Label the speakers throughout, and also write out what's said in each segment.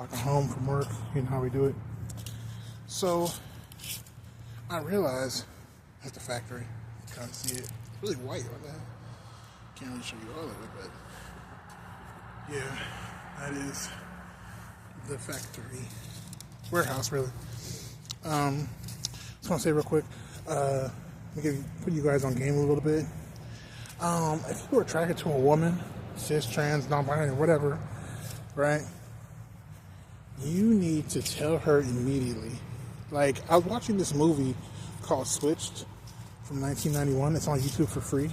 Speaker 1: Walking home from work, you know how we do it. So I realized at the factory, you can't see it. It's really white right now. Can't really show you all of it, but yeah, that is the factory warehouse, really. Just want to say real quick, put you guys on game a little bit. If you were attracted to a woman, cis, trans, non-binary, whatever, right? You need to tell her immediately. Like, I was watching this movie called Switched from 1991. It's on YouTube for free.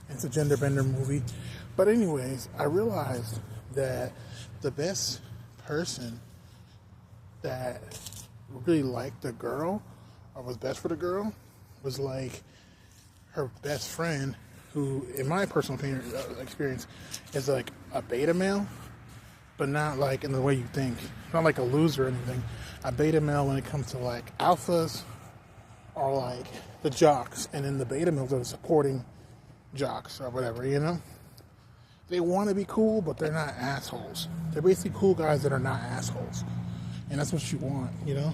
Speaker 1: It's a gender bender movie. But anyways, I realized that the best person that really liked the girl, or was best for the girl, was like her best friend, who, in my personal opinion, experience, is like a beta male, but not like in the way you think. Not like a loser or anything. A beta male when it comes to like alphas or like the jocks, and then the beta males are the supporting jocks or whatever, you know? They want to be cool, but they're not assholes. They're basically cool guys that are not assholes. And that's what you want, you know?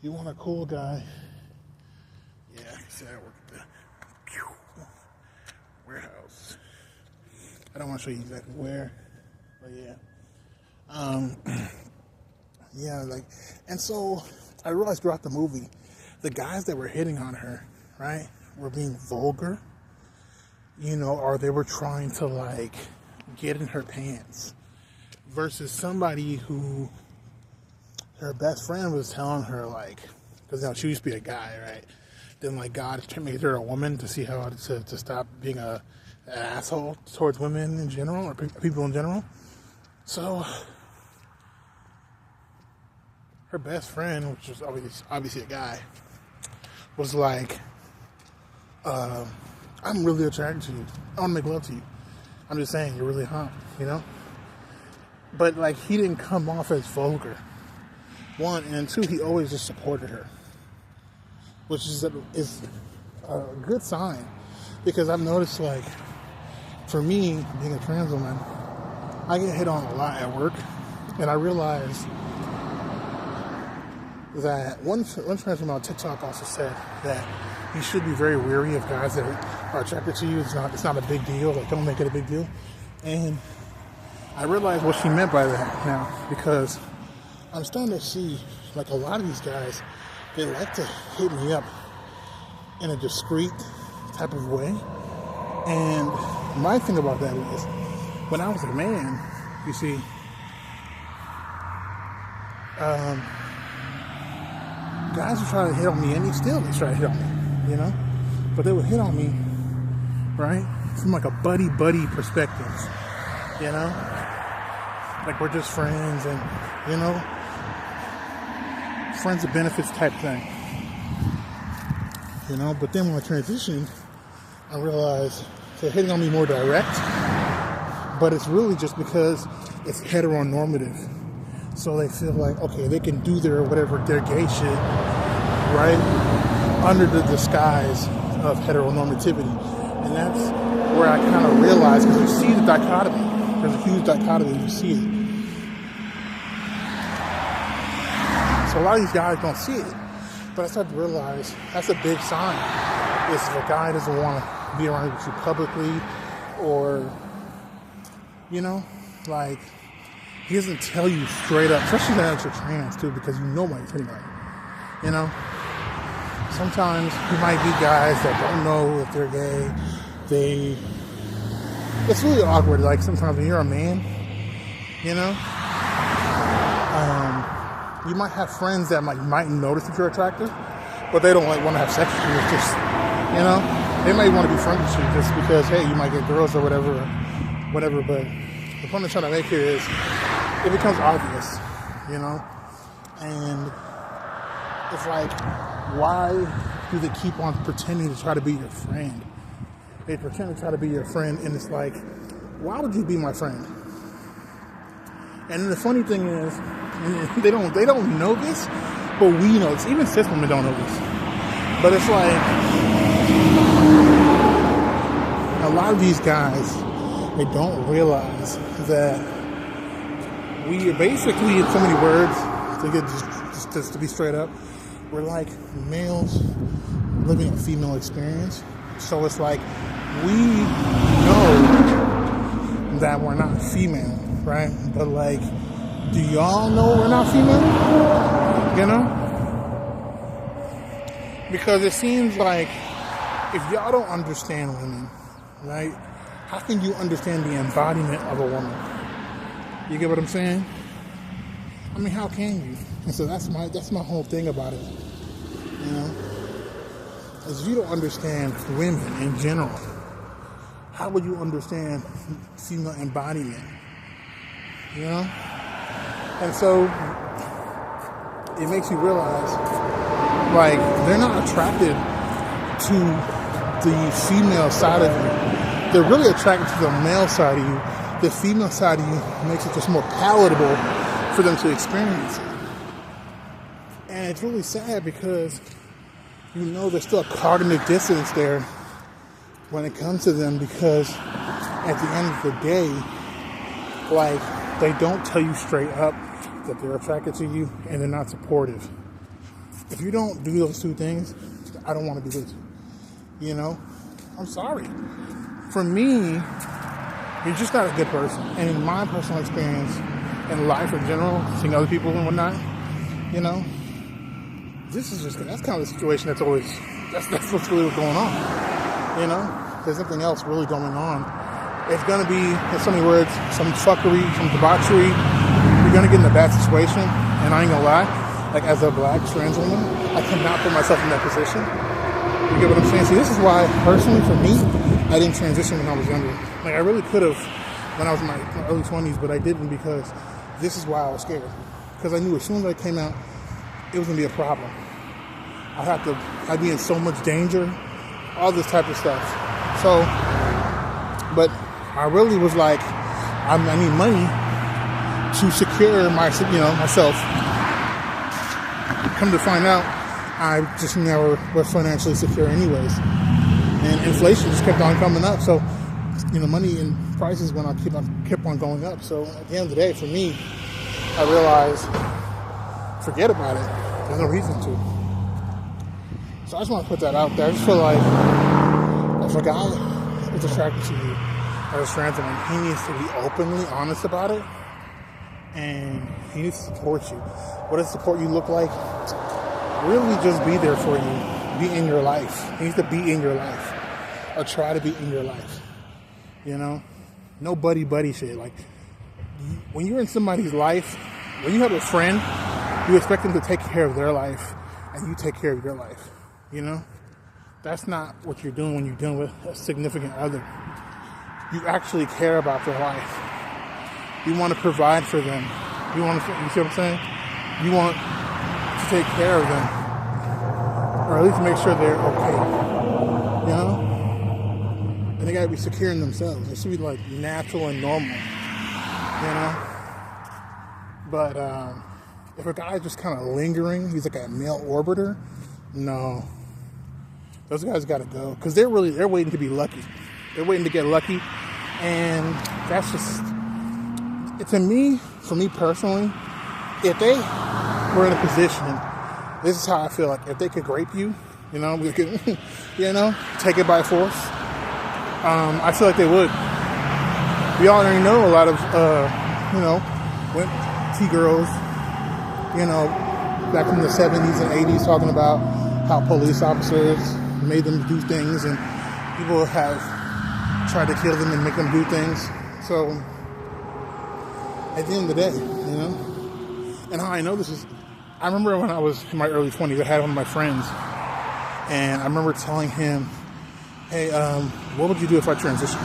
Speaker 1: You want a cool guy. Yeah, I can see I work at the warehouse. I don't want to show you exactly where, but yeah. Yeah, like, and so I realized throughout the movie, the guys that were hitting on her, right, were being vulgar, you know, or they were trying to like get in her pants, versus somebody who her best friend was telling her, like, because now she used to be a guy, right? Then like God made her a woman to see how to stop being an asshole towards women in general, or people in general. So her best friend, which was obviously a guy, was like, I'm really attracted to you. I want to make love to you. I'm just saying, you're really hot, you know? But like, he didn't come off as vulgar. One, and two, he always just supported her, which is a good sign, because I've noticed, like, for me, being a trans woman, I get hit on a lot at work, and I realized that one trans woman on TikTok also said that you should be very wary of guys that are attracted to you. It's not a big deal. Like, don't make it a big deal. And I realized what she meant by that now, because I'm starting to see, like, a lot of these guys, they like to hit me up in a discreet type of way. And my thing about that is, when I was a man, you see, guys would try to hit on me, and they still try to hit on me, you know? But they would hit on me, right, from like a buddy perspective, you know? Like, we're just friends, and, you know, friends with benefits type thing, you know? But then when I transitioned, I realized they're hitting on me more direct, but it's really just because it's heteronormative. So they feel like, okay, they can do their gay shit, right, under the disguise of heteronormativity. And that's where I kind of realized, because you see the dichotomy. There's a huge dichotomy, you see it. So a lot of these guys don't see it. But I started to realize that's a big sign. Is if a guy doesn't want to be around with you publicly, or, you know, like, he doesn't tell you straight up, especially that you're trans too, because you know why he's hitting on you. You know? Sometimes you might be guys that don't know if they're gay. It's really awkward. Like, sometimes when you're a man, you know, you might have friends that might notice that you're attractive, but they don't like want to have sex with you. It's just, you know, they might want to be friends with you just because, hey, you might get girls or whatever. But the point I'm trying to make here is, it becomes obvious, you know, and it's like, why do they keep on pretending to try to be your friend? They pretend to try to be your friend, and it's like, why would you be my friend? And the funny thing is, they don't know this, but we know this. Even cis women don't know this. But it's like, a lot of these guys, they don't realize that we basically, in so many words, to get just to be straight up, we're like males living a female experience. So it's like we know that we're not female, right? But like, do y'all know we're not female? You know? Because it seems like if y'all don't understand women, right? How can you understand the embodiment of a woman? You get what I'm saying? I mean, how can you? And so that's my whole thing about it. You know? Is if you don't understand women in general, how would you understand female embodiment? You know? And so it makes you realize, like, they're not attracted to the female side of you. They're really attracted to the male side of you. The female side of you makes it just more palatable for them to experience it. And it's really sad because you know there's still a cognitive dissonance there when it comes to them, because at the end of the day, like, they don't tell you straight up that they're attracted to you and they're not supportive. If you don't do those two things, I don't want to be with you. You know? I'm sorry. For me, you're just not a good person. And in my personal experience, in life in general, seeing other people and whatnot, you know, that's kind of the situation that's what's really going on. You know? There's nothing else really going on. It's going to be, in so many words, some fuckery, some debauchery. You're going to get in a bad situation. And I ain't going to lie. Like, as a black trans woman, I cannot put myself in that position. You get what I'm saying? See, this is why, personally, for me, I didn't transition when I was younger. Like, I really could have when I was in my early 20s, but I didn't, because this is why I was scared. Because I knew as soon as I came out, it was going to be a problem. I'd be in so much danger, all this type of stuff. So, but I really was like, I need money to secure myself. Come to find out, I just never was financially secure anyways. And inflation just kept on coming up. So, money and prices kept on going up. So at the end of the day, for me, I realized, forget about it. There's no reason to. So I just want to put that out there. I just feel like if a guy is attracted to you as a trans woman, he needs to be openly honest about it. And he needs to support you. What does support you look like? Really just be there for you. Be in your life. He needs to be in your life. Or try to be in your life. You know? No buddy shit. Like, when you're in somebody's life, when you have a friend, you expect them to take care of their life. And you take care of your life. You know? That's not what you're doing when you're dealing with a significant other. You actually care about their life. You want to provide for them. You see what I'm saying? You want to take care of them. Or at least make sure they're okay. You know? And they gotta be secure in themselves. It should be like natural and normal. You know? But if a guy's just kind of lingering, he's like a male orbiter, no. Those guys gotta go. Because they're waiting to be lucky. They're waiting to get lucky. And that's just... For me personally, if they were in a position, this is how I feel like, if they could rape you, we could, take it by force, I feel like they would. We already know a lot of, T-girls, back in the 70s and 80s, talking about how police officers made them do things and people have tried to kill them and make them do things. So, at the end of the day, and how I know this is, I remember when I was in my early 20s, I had one of my friends, and I remember telling him, hey, what would you do if I transitioned?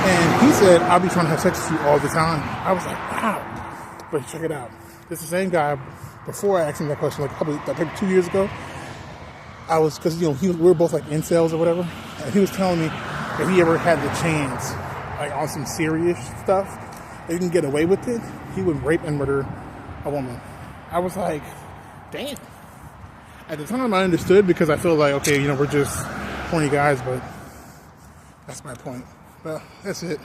Speaker 1: And he said, I'll be trying to have sex with you all the time. I was like, wow. But check it out. This is the same guy, before I asked him that question, probably 2 years ago, because, we were both like incels or whatever, and he was telling me if he ever had the chance, like on some serious stuff, if he can get away with it, he would rape and murder a woman. I was like, damn. At the time, I understood, because I feel like, okay, we're just horny guys, but that's my point. Well, that's it.